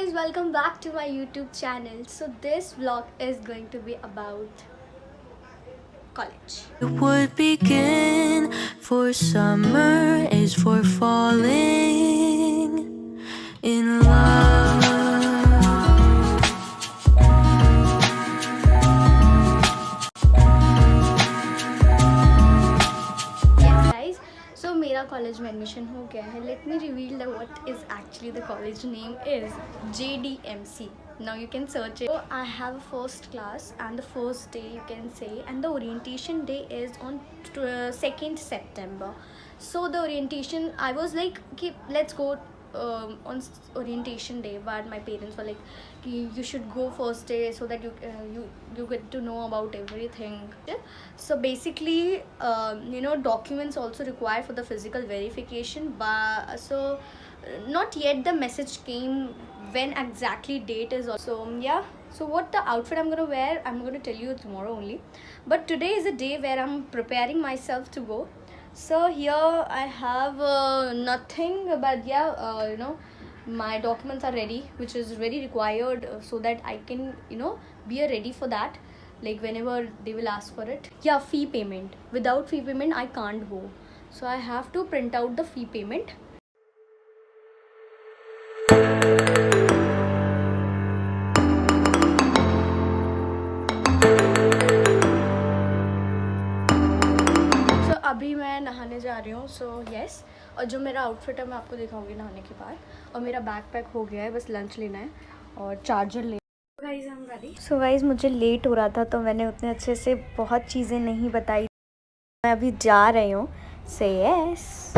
guys, welcome back to my YouTube channel. So this vlog is going to be about college. It would begin, for summer is for falling in love. Yes guys, so मेरा college में admission हो गया है. Let me reveal that what is actually the college name is JDMC. Now you can search it. So I have a first class and the first day you can say, and the orientation day is on 2nd September. So the orientation, I was like, okay, let's go on orientation day, but my parents were like, you should go first day so that you get to know about everything. So basically documents also required for the physical verification, but so not yet the message came when exactly date is also. Yeah, so what the outfit I'm gonna wear, I'm gonna tell you tomorrow only, but today is a day where I'm preparing myself to go. So here I have nothing, but yeah, my documents are ready, which is very required so that I can be ready for that, like whenever they will ask for it. Yeah, fee payment. Without fee payment I can't go, so I have to print out the fee payment. अभी मैं नहाने जा रही हूँ. So yes, और जो मेरा outfit है मैं आपको दिखाऊंगी नहाने के बाद. और मेरा बैकपैक हो गया है, बस लंच लेना है और चार्जर ले. सो गाइस मुझे लेट हो रहा था तो मैंने उतने अच्छे से बहुत चीज़ें नहीं बताई. मैं अभी जा रही हूँ. से यस,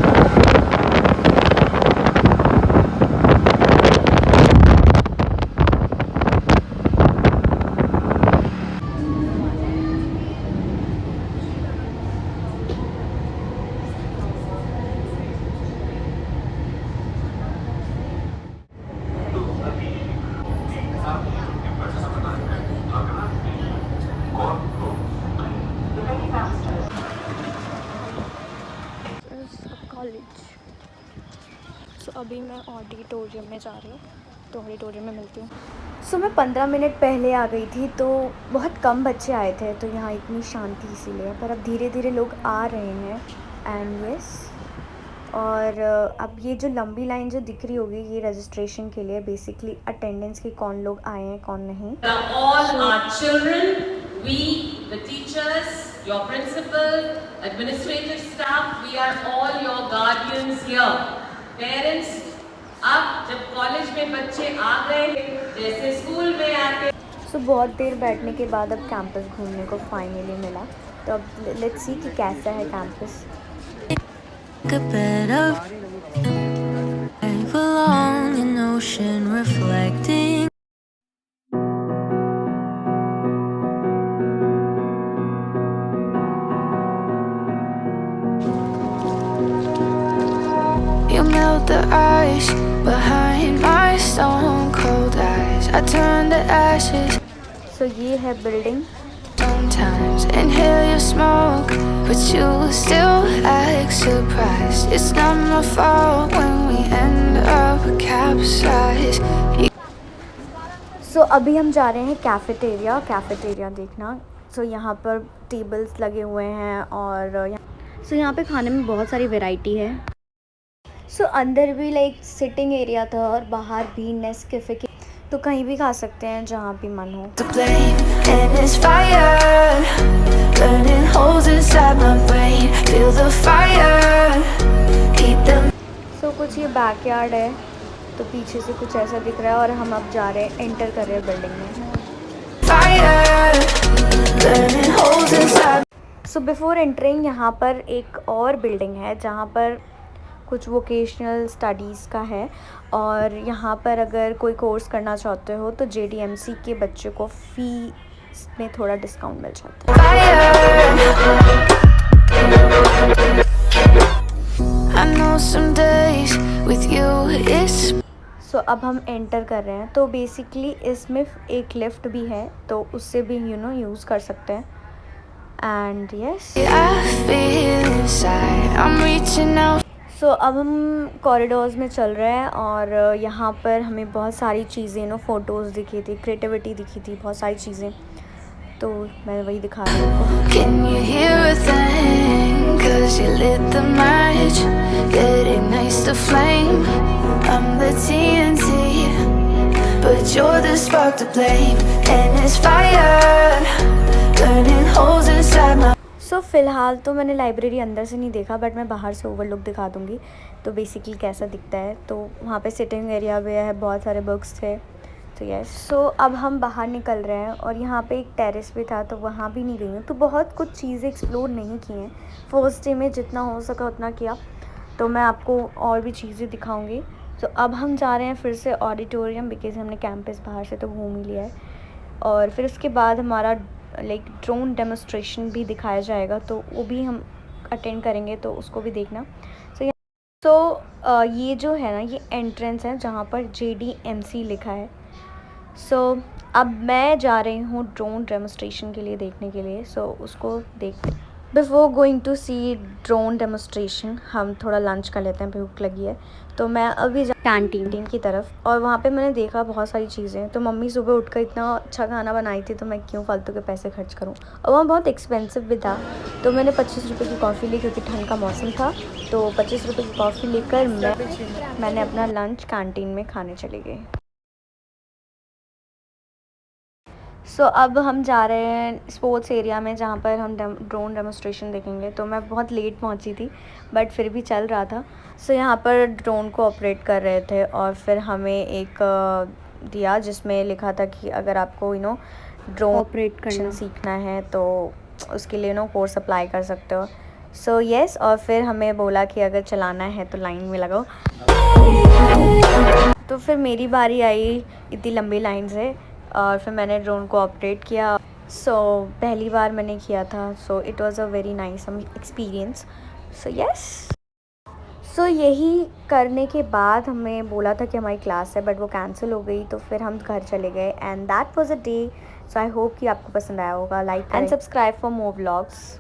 कॉलेज. सो अभी मैं ऑडिटोरियम में जा रही हूँ, तो ऑडिटोरियम में मिलती हूँ. सो मैं 15 मिनट पहले आ गई थी, तो बहुत कम बच्चे आए थे, तो यहाँ इतनी शांति इसीलिए. पर अब धीरे धीरे लोग आ रहे हैं. एंड यस, और अब ये जो लंबी लाइन जो दिख रही होगी, ये रजिस्ट्रेशन के लिए बेसिकली अटेंडेंस की कौन लोग आए हैं कौन नहीं. All our children, we, the teachers, your principal, administrative staff, we are all your guardians here. Parents, अब जब कॉलेज में बच्चे आ गए जैसे स्कूल में आते. सो बहुत देर बैठने के बाद अब कैंपस घूमने को फाइनली मिला. तो अब लेट्स सी कि कैसा है campus. A bed of along an ocean reflecting. You melt the ice behind my stone cold eyes. I turn to ashes. सो ये है building. Sometimes inhale your smoke, but you still act surprised. It's not my fault when we end up capsized. सो अभी हम जा रहे हैं cafeteria देखना. सो यहाँ पर टेबल्स लगे हुए हैं और यहाँ पे खाने में बहुत सारी वैरायटी है. सो अंदर भी लाइक सिटिंग एरिया था और बाहर भी नेस्कैफे के, तो कहीं भी खा सकते हैं जहाँ भी मन हो. To blame and it's fire, burning holes inside my brain. Feel the fire, heat them. सो कुछ ये बैकयार्ड है, तो पीछे से कुछ ऐसा दिख रहा है और हम अब जा रहे हैं, एंटर कर रहे हैं बिल्डिंग में. Fire, burning holes inside. So before entering यहाँ पर एक और बिल्डिंग है जहाँ पर कुछ वोकेशनल स्टडीज़ का है, और यहाँ पर अगर कोई कोर्स करना चाहते हो तो JDMC के बच्चों को फ़ीस में थोड़ा डिस्काउंट मिल जाता है. I know some days with you is. सो अब हम एंटर कर रहे हैं. तो बेसिकली इसमें एक लिफ्ट भी है, तो उससे भी यूज़ कर सकते हैं. And yes, I feel inside, I'm reaching out. सो अब हम कॉरिडोर्स में चल रहे हैं और यहाँ पर हमें बहुत सारी चीज़ें फ़ोटोज़ दिखी थी, क्रिएटिविटी दिखी थी, बहुत सारी चीज़ें, तो मैं वही दिखा रही हूँ। Can you hear a thing? 'Cause you lit the match, it ignites the flame. I'm the TNT, but you're the spark to blame. And it's fire, burning holes inside my. सो फ़िलहाल तो मैंने लाइब्रेरी अंदर से नहीं देखा, but मैं बाहर से ओवरलुक दिखा दूँगी तो बेसिकली कैसा दिखता है। तो वहाँ पे सिटिंग एरिया भी है, बहुत सारे बुक्स थे, तो यस। सो अब हम बाहर निकल रहे हैं और यहाँ पे एक टेरेस भी था, तो वहाँ भी नहीं गई हूँ। तो बहुत कुछ चीज़ें एक्सप्लोर नहीं की हैं, फर्स्ट डे में जितना हो सका उतना किया, तो मैं आपको और भी चीज़ें दिखाऊँगी। तो अब हम जा रहे हैं फिर से ऑडिटोरियम, बिकॉज़ हमने कैंपस बाहर से तो घूम ही लिया है। और फिर उसके बाद हमारा लाइक ड्रोन डेमोस्ट्रेशन भी दिखाया जाएगा, तो वो भी हम अटेंड करेंगे, तो उसको भी देखना। ये जो है ना, ये एंट्रेंस है जहाँ पर JDMC लिखा है। सो अब मैं जा रही हूँ ड्रोन डेमोस्ट्रेशन के लिए देखने के लिए, सो उसको देखते। Before going to see drone demonstration हम थोड़ा लंच कर लेते हैं, भूख लगी है। तो मैं अभी कैंटीन की तरफ, और वहाँ पे मैंने देखा बहुत सारी चीज़ें, तो मम्मी सुबह उठकर इतना अच्छा खाना बनाई थी, तो मैं क्यों फालतू के पैसे खर्च करूँ। और वहाँ बहुत एक्सपेंसिव भी था, तो मैंने 25 रुपये की कॉफ़ी ली, क्योंकि ठंड का मौसम था, तो 25 रुपये की कॉफ़ी लेकर मैंने अपना लंच कैंटीन में खाने चली गई। सो अब हम जा रहे हैं स्पोर्ट्स एरिया में, जहाँ पर हम ड्रोन डेमोस्ट्रेशन देखेंगे। तो मैं बहुत लेट पहुँची थी, बट फिर भी चल रहा था। सो यहाँ पर ड्रोन को ऑपरेट कर रहे थे, और फिर हमें एक दिया जिसमें लिखा था कि अगर आपको ड्रोन ऑपरेट करना सीखना है तो उसके लिए कोर्स अप्लाई कर सकते हो। सो येस, और फिर हमें बोला कि अगर चलाना है तो लाइन में लगाओ। तो फिर मेरी बारी आई इतनी लंबी लाइन से, और फिर मैंने ड्रोन को ऑपरेट किया। सो पहली बार मैंने किया था, so it was a very nice experience. So yes, so यही करने के बाद हमें बोला था कि हमारी क्लास है, बट वो कैंसिल हो गई, तो फिर हम घर चले गए। And that was a day. So I hope कि आपको पसंद आया होगा। Like and subscribe for more vlogs.